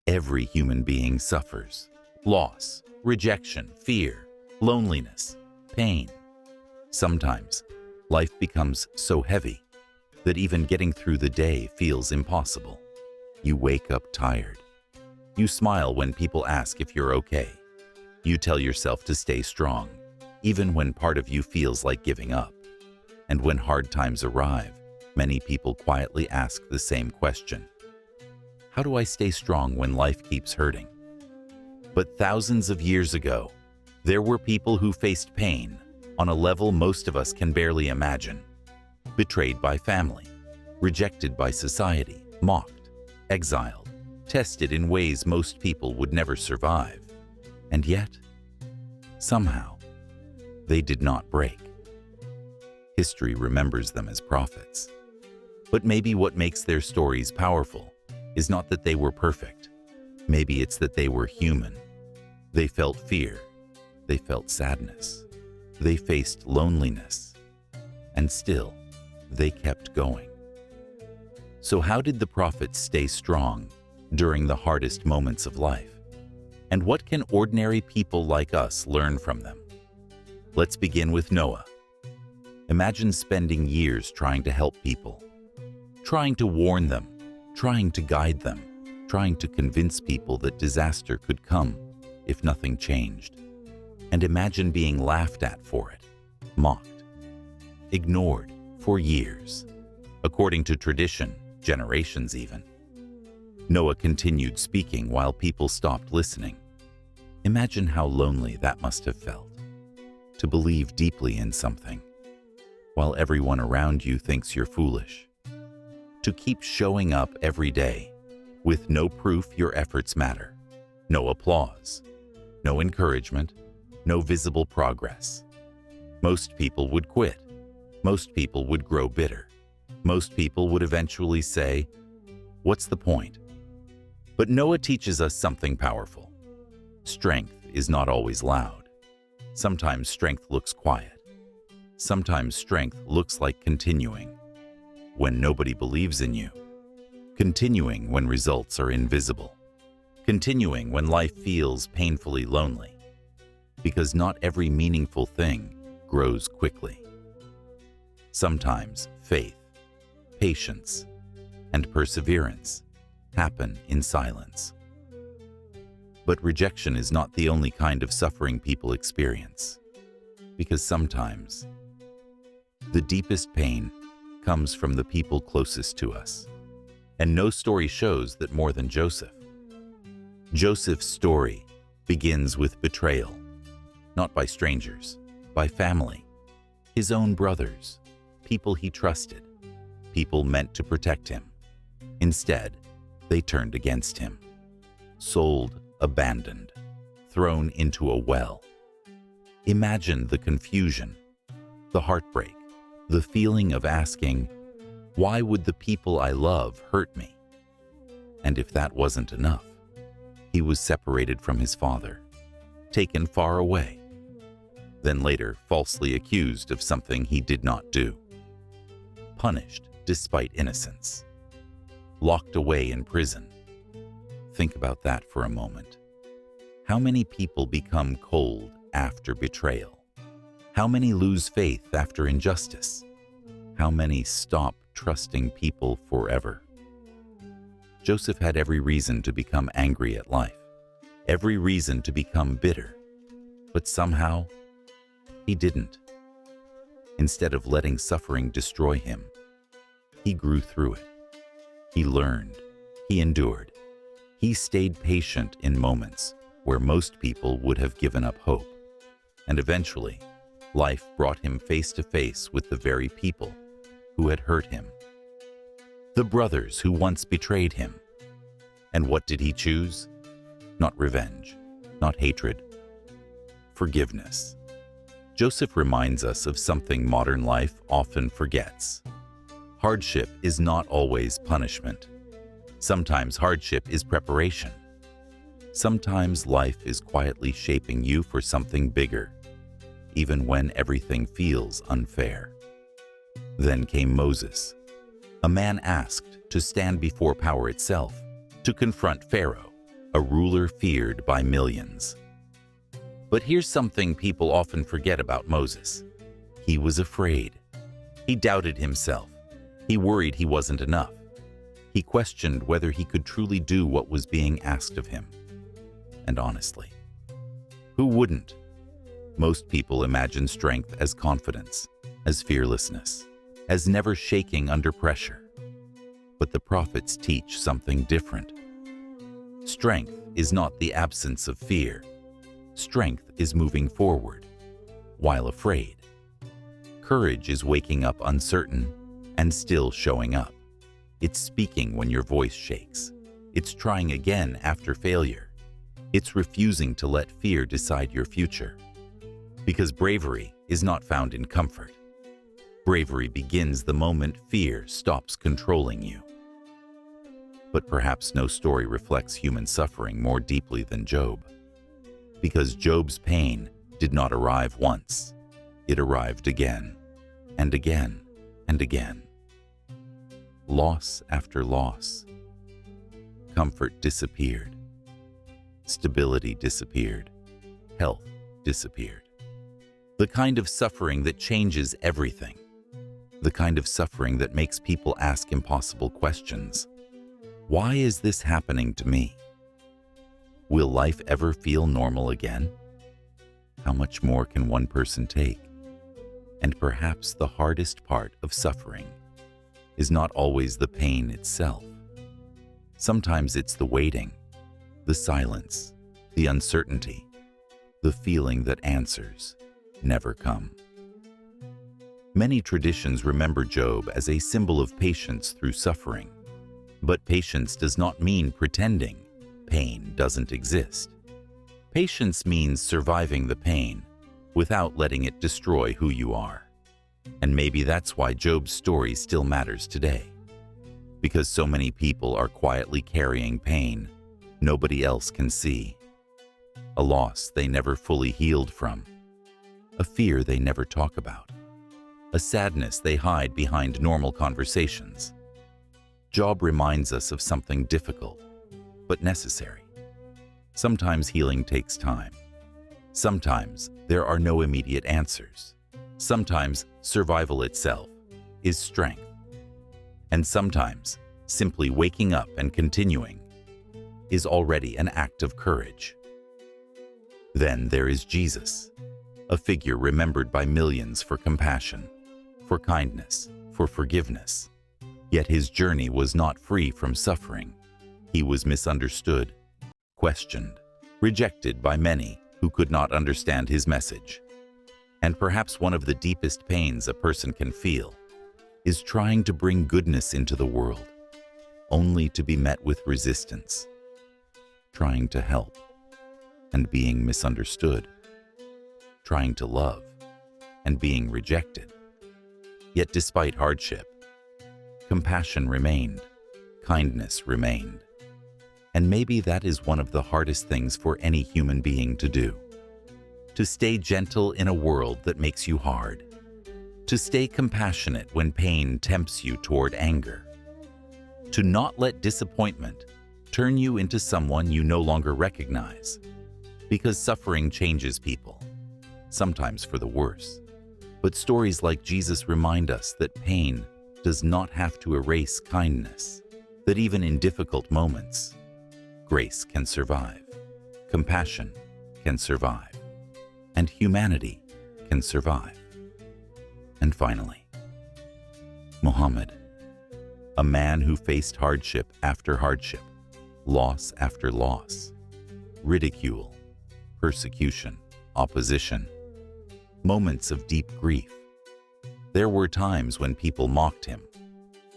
Every human being suffers loss, rejection, fear, loneliness, pain. Sometimes, life becomes so heavy that even getting through the day feels impossible. You wake up tired. You smile when people ask if you're okay. You tell yourself to stay strong, even when part of you feels like giving up. And when hard times arrive, many people quietly ask the same question. How do I stay strong when life keeps hurting? But thousands of years ago, there were people who faced pain on a level most of us can barely imagine. Betrayed by family, rejected by society, mocked, exiled, tested in ways most people would never survive. And yet, somehow, they did not break. History remembers them as prophets. But maybe what makes their stories powerful is not that they were perfect. Maybe it's that they were human. They felt fear. They felt sadness. They faced loneliness. And still, they kept going. So how did the prophets stay strong during the hardest moments of life? And what can ordinary people like us learn from them? Let's begin with Noah. Imagine spending years trying to help people, trying to warn them, trying to guide them, trying to convince people that disaster could come if nothing changed. And imagine being laughed at for it, mocked, ignored for years, according to tradition, generations even. Noah continued speaking while people stopped listening. Imagine how lonely that must have felt, to believe deeply in something, while everyone around you thinks you're foolish. To keep showing up every day, with no proof your efforts matter, no applause, no encouragement, no visible progress. Most people would quit. Most people would grow bitter. Most people would eventually say, "What's the point?" But Noah teaches us something powerful. Strength is not always loud. Sometimes strength looks quiet. Sometimes strength looks like continuing when nobody believes in you, continuing when results are invisible, continuing when life feels painfully lonely, because not every meaningful thing grows quickly. Sometimes faith, patience, and perseverance happen in silence. But rejection is not the only kind of suffering people experience, because sometimes the deepest pain comes from the people closest to us. And no story shows that more than Joseph. Joseph's story begins with betrayal, not by strangers, by family, his own brothers, people he trusted, people meant to protect him. Instead, they turned against him, sold, abandoned, thrown into a well. Imagine the confusion, the heartbreak, the feeling of asking, why would the people I love hurt me? And if that wasn't enough, he was separated from his father, taken far away, then later falsely accused of something he did not do, punished despite innocence, locked away in prison. Think about that for a moment. How many people become cold after betrayal? How many lose faith after injustice? How many stop trusting people forever? Joseph had every reason to become angry at life, every reason to become bitter, but somehow he didn't. Instead of letting suffering destroy him, he grew through it. He learned, he endured, he stayed patient in moments where most people would have given up hope, and eventually, life brought him face to face with the very people who had hurt him. The brothers who once betrayed him. And what did he choose? Not revenge, not hatred, forgiveness. Joseph reminds us of something modern life often forgets. Hardship is not always punishment. Sometimes hardship is preparation. Sometimes life is quietly shaping you for something bigger, even when everything feels unfair. Then came Moses, a man asked to stand before power itself, to confront Pharaoh, a ruler feared by millions. But here's something people often forget about Moses. He was afraid. He doubted himself. He worried he wasn't enough. He questioned whether he could truly do what was being asked of him. And honestly, who wouldn't? Most people imagine strength as confidence, as fearlessness, as never shaking under pressure. But the prophets teach something different. Strength is not the absence of fear. Strength is moving forward, while afraid. Courage is waking up uncertain and still showing up. It's speaking when your voice shakes. It's trying again after failure. It's refusing to let fear decide your future. Because bravery is not found in comfort. Bravery begins the moment fear stops controlling you. But perhaps no story reflects human suffering more deeply than Job. Because Job's pain did not arrive once. It arrived again, and again, and again. Loss after loss. Comfort disappeared. Stability disappeared. Health disappeared. The kind of suffering that changes everything. The kind of suffering that makes people ask impossible questions. Why is this happening to me? Will life ever feel normal again? How much more can one person take? And perhaps the hardest part of suffering is not always the pain itself. Sometimes it's the waiting, the silence, the uncertainty, the feeling that answers never come. Many traditions remember Job as a symbol of patience through suffering. But patience does not mean pretending pain doesn't exist. Patience means surviving the pain without letting it destroy who you are. And maybe that's why Job's story still matters today. Because so many people are quietly carrying pain nobody else can see. A loss they never fully healed from. A fear they never talk about. A sadness they hide behind normal conversations. Job reminds us of something difficult, but necessary. Sometimes healing takes time. Sometimes there are no immediate answers. Sometimes survival itself is strength. And sometimes simply waking up and continuing is already an act of courage. Then there is Jesus, a figure remembered by millions for compassion, for kindness, for forgiveness. Yet his journey was not free from suffering. He was misunderstood, questioned, rejected by many who could not understand his message. And perhaps one of the deepest pains a person can feel is trying to bring goodness into the world, only to be met with resistance. Trying to help and being misunderstood. Trying to love and being rejected. Yet despite hardship, compassion remained, kindness remained. And maybe that is one of the hardest things for any human being to do. To stay gentle in a world that makes you hard. To stay compassionate when pain tempts you toward anger. To not let disappointment turn you into someone you no longer recognize. Because suffering changes people, sometimes for the worse. But stories like Jesus remind us that pain does not have to erase kindness, that even in difficult moments, grace can survive, compassion can survive, and humanity can survive. And finally, Muhammad, a man who faced hardship after hardship, loss after loss, ridicule, persecution, opposition, moments of deep grief. There were times when people mocked him,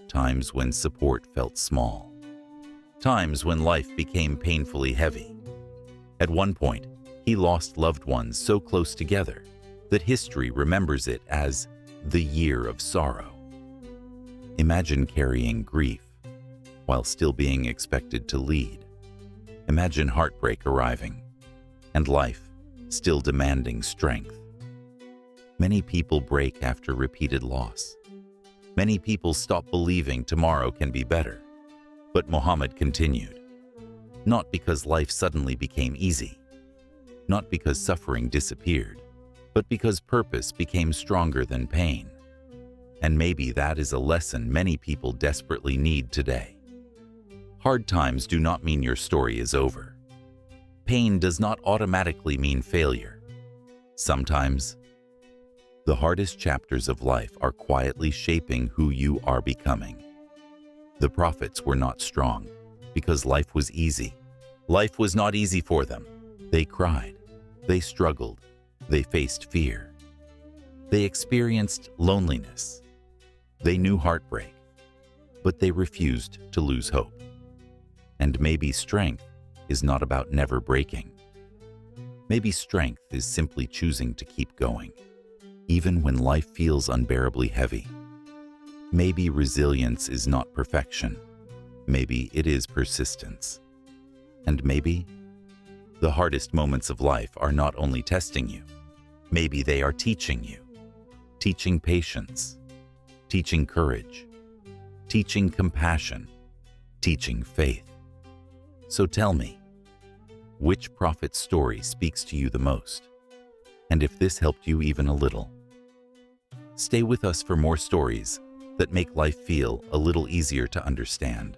times when support felt small, times when life became painfully heavy. At one point, he lost loved ones so close together that history remembers it as the year of sorrow. Imagine carrying grief while still being expected to lead. Imagine heartbreak arriving and life still demanding strength. Many people break after repeated loss. Many people stop believing tomorrow can be better. But Muhammad continued. Not because life suddenly became easy, not because suffering disappeared, but because purpose became stronger than pain. And maybe that is a lesson many people desperately need today. Hard times do not mean your story is over. Pain does not automatically mean failure. Sometimes, the hardest chapters of life are quietly shaping who you are becoming. The prophets were not strong because life was easy. Life was not easy for them. They cried, they struggled, they faced fear. They experienced loneliness. They knew heartbreak, but they refused to lose hope. And maybe strength is not about never breaking. Maybe strength is simply choosing to keep going, even when life feels unbearably heavy. Maybe resilience is not perfection. Maybe it is persistence. And maybe the hardest moments of life are not only testing you, maybe they are teaching you, teaching patience, teaching courage, teaching compassion, teaching faith. So tell me, which prophet's story speaks to you the most? And if this helped you even a little, stay with us for more stories that make life feel a little easier to understand.